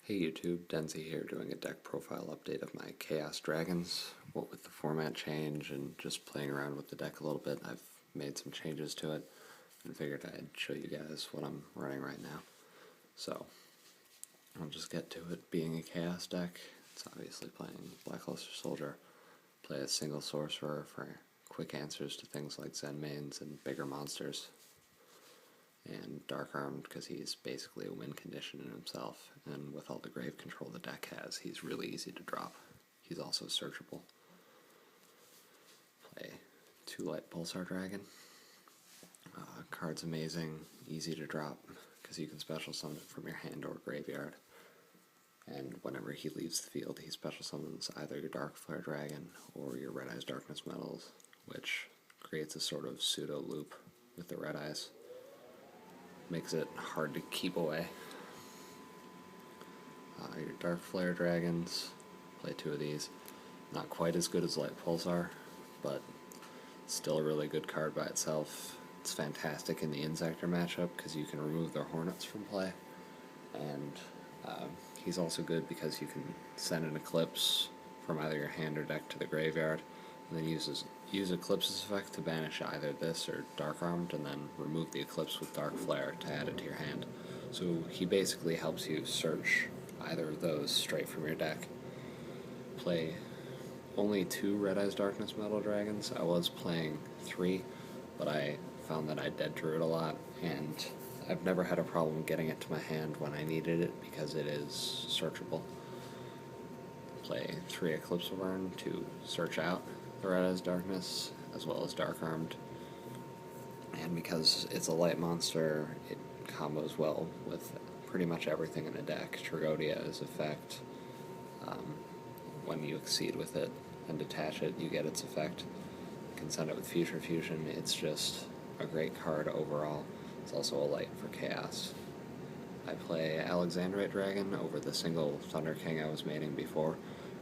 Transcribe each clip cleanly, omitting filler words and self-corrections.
Hey YouTube, Denzi here doing a deck profile update of my Chaos Dragons. What with the format change and just playing around with the deck a little bit, I've made some changes to it and figured I'd show you guys what I'm running right now. So, I'll just get to it. Being a Chaos deck, it's obviously playing Blackluster Soldier. Play a single Sorcerer for quick answers to things like Zen Mains and bigger monsters. And Dark Armed because he's basically a win condition in himself, and with all the grave control the deck has, he's really easy to drop. He's also searchable. Play 2 Light Pulsar Dragon. Card's amazing, easy to drop because you can special summon it from your hand or graveyard. And whenever he leaves the field, he special summons either your Dark Flare Dragon or your Red Eyes Darkness Metals, which creates a sort of pseudo loop with the Red Eyes. Makes it hard to keep away. Your Dark Flare Dragons, play 2 of these. Not quite as good as Light Pulsar, but still a really good card by itself. It's fantastic in the Insector matchup because you can remove their Hornets from play, and he's also good because you can send an Eclipse from either your hand or deck to the graveyard, and then use Eclipse's effect to banish either this or Dark Armed, and then remove the Eclipse with Dark Flare to add it to your hand. So he basically helps you search either of those straight from your deck. Play only 2 Red Eyes Darkness Metal Dragons. I was playing 3, but I found that I dead drew it a lot, and I've never had a problem getting it to my hand when I needed it because it is searchable. Play 3 Eclipse of Burn to search out the Red Eyes Darkness, as well as Dark Armed. And because it's a light monster, it combos well with pretty much everything in a deck. Tragodia's effect, when you exceed with it and detach it, you get its effect. You can send it with Future Fusion. It's just a great card overall. It's also a light for Chaos. I play Alexandrite Dragon over the single Thunder King I was maining before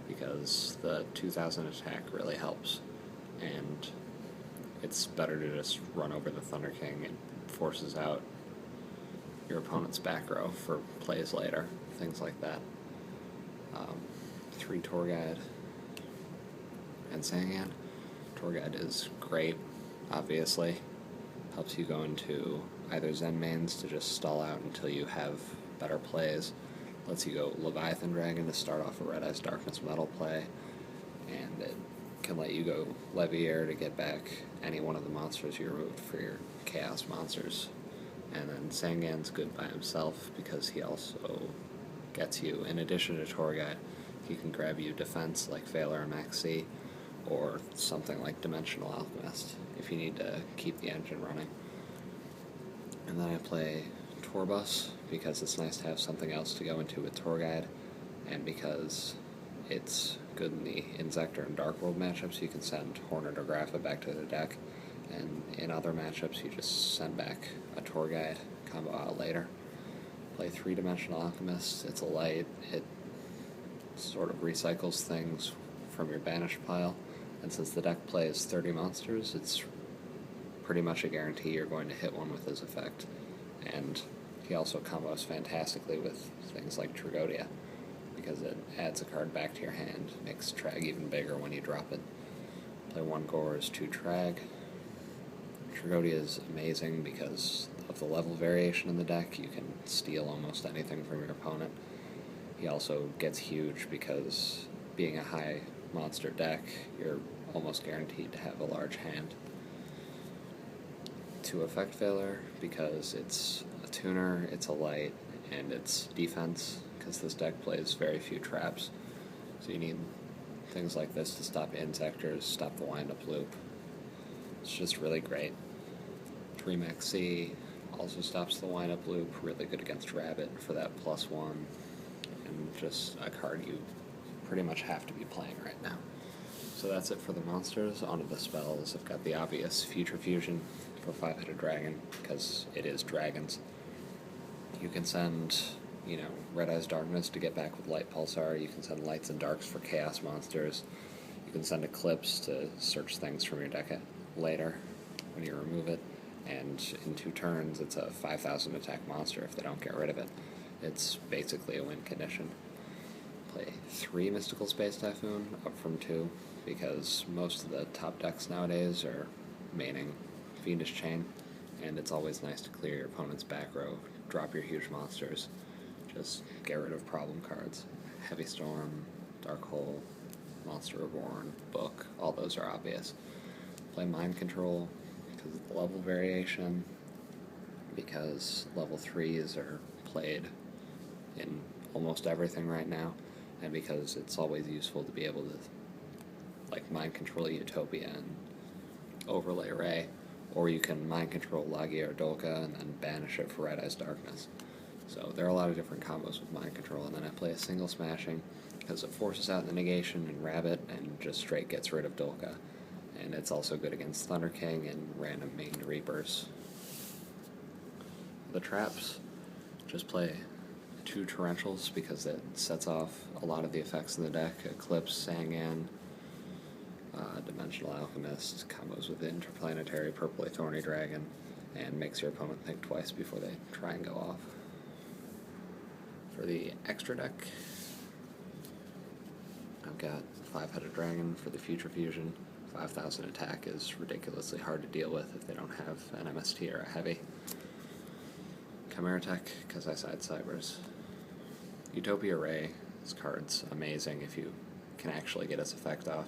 because the 2000 attack really helps, and it's better to just run over the Thunder King. It forces out your opponent's back row for plays later, things like that. 3 Torghad and Sangan. Torghad is great, obviously. Helps you go into either Zen Mains to just stall out until you have better plays. Lets you go Leviathan Dragon to start off a Red Eyes Darkness Metal play, and it can let you go Leviair to get back any one of the monsters you removed for your Chaos monsters. And then Sangan's good by himself because he also gets you, in addition to Torghad, he can grab you defense like Valor and Maxi, or something like Dimensional Alchemist if you need to keep the engine running. And then I play Torbus because it's nice to have something else to go into with Torghad, and because it's good in the Insector and Dark World matchups, you can send Hornet or Grapha back to the deck, and in other matchups you just send back a Torghad combo out later. Play 3-Dimensional Alchemist. It's a light. It sort of recycles things from your banished pile, and since the deck plays 30 monsters, it's pretty much a guarantee you're going to hit one with his effect. And he also combos fantastically with things like Tragodia, because it adds a card back to your hand, makes Trag even bigger when you drop it. Play 1 Gorz, 2 Trag. Tragodia is amazing because of the level variation in the deck. You can steal almost anything from your opponent. He also gets huge because, being a high monster deck, you're almost guaranteed to have a large hand. 2 Effect Failure because it's a tuner, it's a light, and it's defense because this deck plays very few traps. So you need things like this to stop Insectors, stop the wind-up loop. It's just really great. 3 Maxi also stops the wind-up loop, really good against Rabbit for that +1, and just a card you pretty much have to be playing right now. So that's it for the monsters. Onto the spells. I've got the obvious Future Fusion for 5-headed dragon, because it is dragons. You can send, Red Eyes Darkness to get back with Light Pulsar. You can send Lights and Darks for Chaos monsters. You can send Eclipse to search things from your deck later when you remove it. And in 2 turns, it's a 5,000 attack monster if they don't get rid of it. it's basically a win condition. Play 3 Mystical Space Typhoon, up from 2, because most of the top decks nowadays are maining Fiendish Chain, and it's always nice to clear your opponent's back row, drop your huge monsters, just get rid of problem cards. Heavy Storm, Dark Hole, Monster Reborn, Book, all those are obvious. Play Mind Control because of the level variation, because level 3s are played in almost everything right now, and because it's always useful to be able to like mind control Utopia and overlay Ray, or you can mind control Lagia or Dolka and then banish it for Red Eyes Darkness. So there are a lot of different combos with mind control, and then I play a single smashing because it forces out the negation and Rabbit and just straight gets rid of Dolka. And it's also good against Thunder King and random main Reapers. The traps, just play 2 Torrentials because it sets off a lot of the effects in the deck. Eclipse, Sangan, Dimensional Alchemist, combos with Interplanetary, Purpley Thorny Dragon, and makes your opponent think twice before they try and go off. For the extra deck, I've got 5-Headed Dragon for the Future Fusion. 5,000 attack is ridiculously hard to deal with if they don't have an MST or a heavy. Chimera Tech, because I side Cybers. Utopia Ray, this card's amazing if you can actually get its effect off.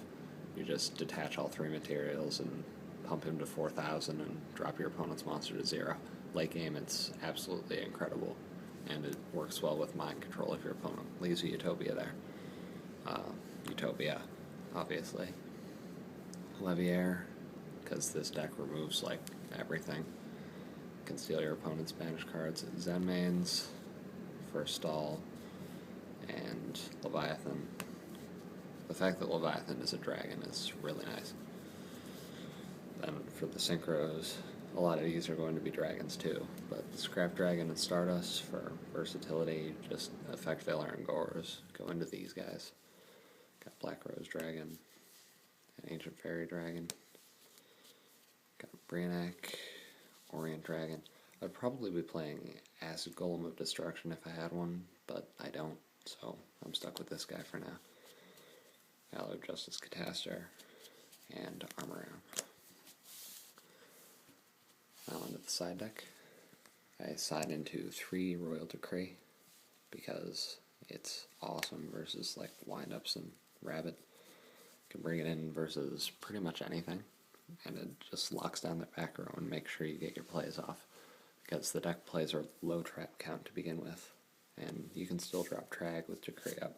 You just detach all 3 materials and pump him to 4,000 and drop your opponent's monster to 0. Late game, it's absolutely incredible, and it works well with mind control if your opponent leaves a Utopia there. Utopia, obviously. Leviair, because this deck removes like everything. Can steal your opponent's banished cards. Zenmaines for stall, and Leviathan. The fact that Leviathan is a dragon is really nice. Then for the synchros, a lot of these are going to be dragons too, but Scrap Dragon and Stardust for versatility, just affect Valor and Gores, go into these guys. Got Black Rose Dragon, an Ancient Fairy Dragon, got Brionac, Orient Dragon. I'd probably be playing Acid Golem of Destruction if I had one, but I don't, so I'm stuck with this guy for now. Hallowed Justice Catastor, and Armoran. Now onto the side deck. I side into 3 Royal Decree because it's awesome versus like windups and Rabbit. Can bring it in versus pretty much anything, and it just locks down the back row and makes sure you get your plays off, because the deck plays are low trap count to begin with, and you can still drop Trag with Decree up.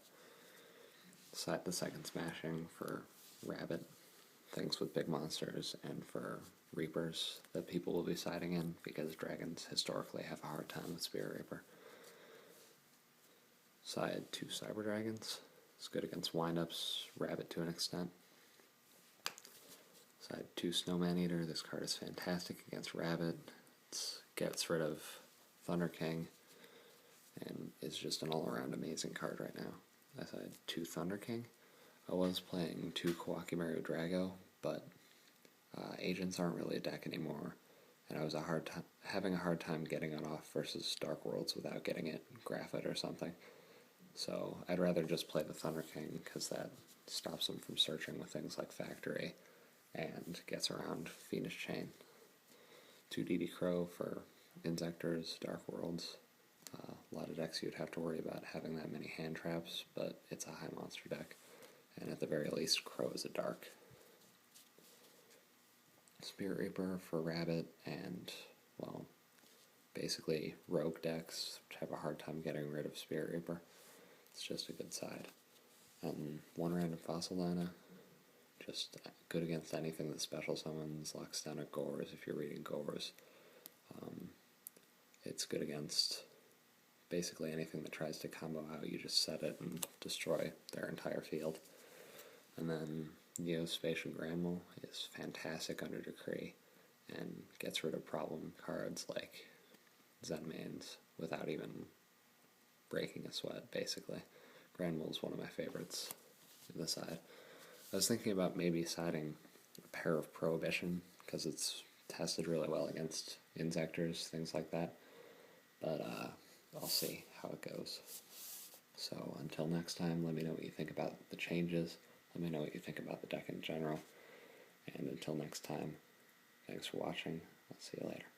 Side the second smashing for Rabbit, things with big monsters, and for Reapers that people will be siding in, because dragons historically have a hard time with Spirit Reaper. Side 2 Cyber Dragons. It's good against windups, Rabbit to an extent. Side 2 Snowman Eater. This card is fantastic against Rabbit. It gets rid of Thunder King, and is just an all-around amazing card right now. I side 2 Thunder King. I was playing 2 Kawaki Maru Drago, but Agents aren't really a deck anymore, and I was having a hard time getting it off versus Dark Worlds without getting it Graphite or something. So I'd rather just play the Thunder King, because that stops him from searching with things like Factory, and gets around Fiendish Chain. 2 DD Crow for Insectors, Dark Worlds. A lot of decks you'd have to worry about having that many hand traps, but it's a high monster deck, and at the very least, Crow is a dark. Spirit Reaper for Rabbit, and, well, basically rogue decks which have a hard time getting rid of Spirit Reaper. It's just a good side. And 1 random Fossil Lana, just good against anything that special summons, locks down a Gores if you're reading Gores. It's good against basically anything that tries to combo out. You just set it and destroy their entire field. And then Neospatial Granmole is fantastic under Decree, and gets rid of problem cards like Zenmaines without even breaking a sweat, basically. Granmole is one of my favorites in the side. I was thinking about maybe siding a pair of Prohibition, because it's tested really well against Insectors, things like that. But I'll see how it goes. So until next time, let me know what you think about the changes. Let me know what you think about the deck in general. And until next time, thanks for watching. I'll see you later.